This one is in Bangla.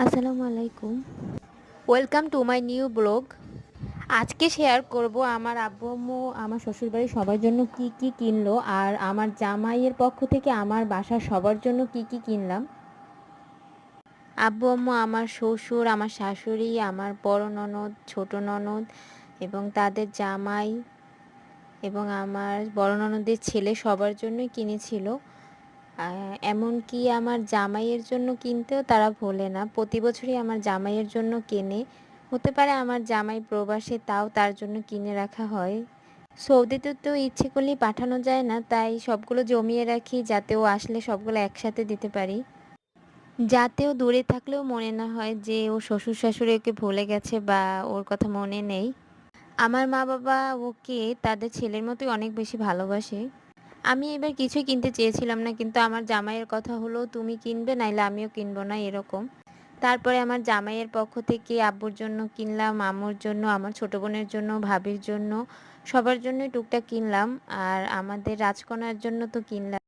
আসসালামু আলাইকুম। Welcome to my new blog. আজকে শেয়ার করব আমার আব্বু আম্মু আমার শ্বশুরবাড়ির সবার জন্য কি কি কিনলো আর আমার জামাইয়ের পক্ষ থেকে আমার বাসার সবার জন্য কি কি কিনলাম। আব্বু আম্মু, আমার শ্বশুর, আমার শাশুড়ি, আমার বড় ননদ, ছোট ননদ এবং তাদের জামাই এবং আমার বড় ননদের ছেলে সবার জন্যই কিনেছিল। এমনকি আমার জামাইয়ের জন্য কিনতেও তারা ভোলে না। প্রতি বছরই আমার জামাইয়ের জন্য কেনে। হতে পারে আমার জামাই প্রবাসে, তাও তার জন্য কিনে রাখা হয়। সৌদিতে তো ইচ্ছে করলেই পাঠানো যায় না, তাই সবগুলো জমিয়ে রাখি যাতে ও আসলে সবগুলো একসাথে দিতে পারি। যাতে ও দূরে থাকলেও মনে না হয় যে ও শ্বশুর শাশুড়ি ওকে ভুলে গেছে বা ওর কথা মনে নেই। আমার মা বাবা ওকে তাদের ছেলের মতোই অনেক বেশি ভালোবাসে। আমি এবার কিছুই কিনতে চেয়েছিলাম না, কিন্তু আমার জামাইয়ের কথা হলো তুমি কিনবে নাইলে আমিও কিনবো না, এরকম। তারপরে আমার জামাইয়ের পক্ষ থেকে আব্বুর জন্য কিনলাম, আম্মুর জন্য, আমার ছোট বোনের জন্য, ভাবির জন্য, সবার জন্যই টুকটাক কিনলাম। আর আমাদের রাজকন্যার জন্য তো কিনলাম।